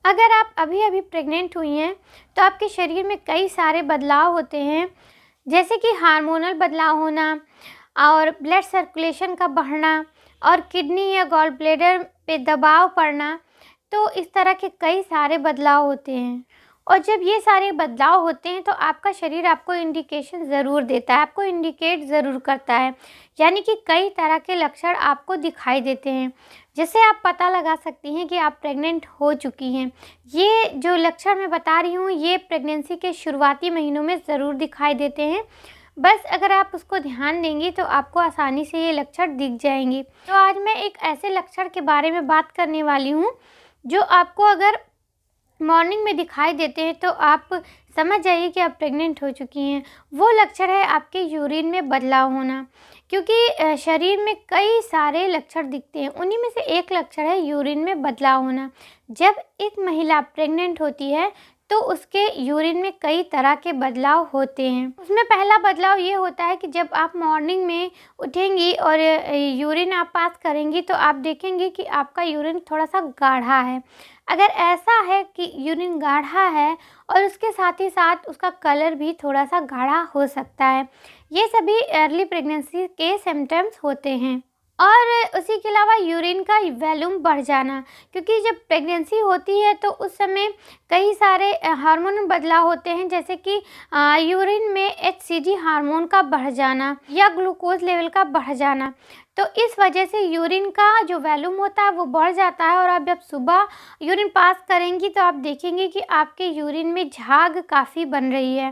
अगर आप अभी-अभी प्रेग्नेंट हुई हैं, तो आपके शरीर में कई सारे बदलाव होते हैं, जैसे कि हार्मोनल बदलाव होना और ब्लड सर्कुलेशन का बढ़ना और किडनी या गॉल ब्लैडर पे दबाव पड़ना। तो इस तरह के कई सारे बदलाव होते हैं और जब ये सारे बदलाव होते हैं तो आपका शरीर आपको इंडिकेशन ज़रूर देता है, आपको इंडिकेट ज़रूर करता है। यानी कि कई तरह के लक्षण आपको दिखाई देते हैं, जिससे आप पता लगा सकती हैं कि आप प्रेग्नेंट हो चुकी हैं। ये जो लक्षण मैं बता रही हूँ, ये प्रेगनेंसी के शुरुआती महीनों में ज़रूर दिखाई देते हैं। बस अगर आप उसको ध्यान देंगी तो आपको आसानी से ये लक्षण दिख जाएंगे। तो आज मैं एक ऐसे लक्षण के बारे में बात करने वाली हूँ, जो आपको अगर मॉर्निंग में दिखाई देते हैं तो आप समझ जाइए कि आप प्रेग्नेंट हो चुकी हैं। वो लक्षण है आपके यूरिन में बदलाव होना, क्योंकि शरीर में कई सारे लक्षण दिखते हैं, उन्हीं में से एक लक्षण है यूरिन में बदलाव होना। जब एक महिला प्रेग्नेंट होती है तो उसके यूरिन में कई तरह के बदलाव होते हैं। उसमें पहला बदलाव ये होता है कि जब आप मॉर्निंग में उठेंगी और यूरिन आप पास करेंगी तो आप देखेंगे कि आपका यूरिन थोड़ा सा गाढ़ा है। अगर ऐसा है कि यूरिन गाढ़ा है और उसके साथ ही साथ उसका कलर भी थोड़ा सा गाढ़ा हो सकता है, ये सभी अर्ली प्रेगनेंसी के सिम्टम्स होते हैं। और उसी के अलावा यूरिन का वॉल्यूम बढ़ जाना, क्योंकि जब प्रेगनेंसी होती है तो उस समय कई सारे हार्मोन बदलाव होते हैं, जैसे कि यूरिन में एचसीजी हार्मोन का बढ़ जाना या ग्लूकोज लेवल का बढ़ जाना। तो इस वजह से यूरिन का जो वॉल्यूम होता है वो बढ़ जाता है और आप जब सुबह यूरिन पास करेंगी तो आप देखेंगे कि आपके यूरिन में झाग काफ़ी बन रही है।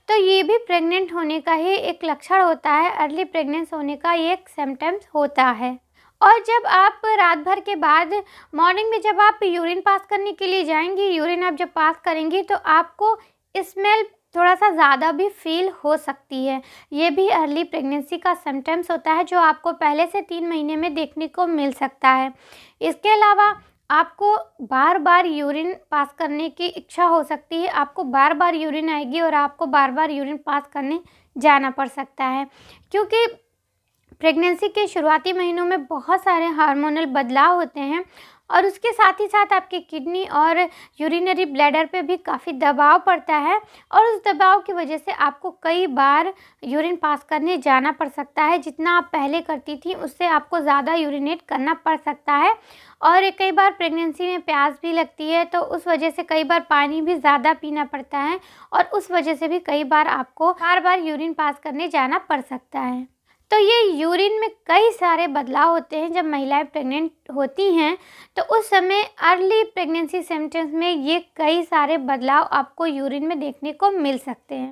तो ये भी प्रेग्नेंट होने का ही एक लक्षण होता है, अर्ली प्रेगनेंस होने का ये एक सिम्टम्स होता है। और जब आप रात भर के बाद मॉर्निंग में जब आप यूरिन पास करने के लिए जाएंगी, यूरिन आप जब पास करेंगी तो आपको स्मेल थोड़ा सा ज़्यादा भी फील हो सकती है। ये भी अर्ली प्रेगनेंसी का सिम्टम्स होता है, जो आपको पहले से 3 महीने में देखने को मिल सकता है। इसके अलावा आपको बार बार यूरिन पास करने की इच्छा हो सकती है, आपको बार बार यूरिन आएगी और आपको बार बार यूरिन पास करने जाना पड़ सकता है, क्योंकि प्रेगनेंसी के शुरुआती महीनों में बहुत सारे हार्मोनल बदलाव होते हैं और उसके साथ ही साथ आपके किडनी और यूरिनरी ब्लैडर पे भी काफ़ी दबाव पड़ता है और उस दबाव की वजह से आपको कई बार यूरिन पास करने जाना पड़ सकता है। जितना आप पहले करती थी उससे आपको ज़्यादा यूरिनेट करना पड़ सकता है। और कई बार प्रेगनेंसी में प्यास भी लगती है, तो उस वजह से कई बार पानी भी ज़्यादा पीना पड़ता है और उस वजह से भी कई बार आपको बार बार यूरिन पास करने जाना पड़ सकता है। तो ये यूरिन में कई सारे बदलाव होते हैं जब महिलाएं प्रेग्नेंट होती हैं, तो उस समय अर्ली प्रेगनेंसी सिम्टम्स में ये कई सारे बदलाव आपको यूरिन में देखने को मिल सकते हैं।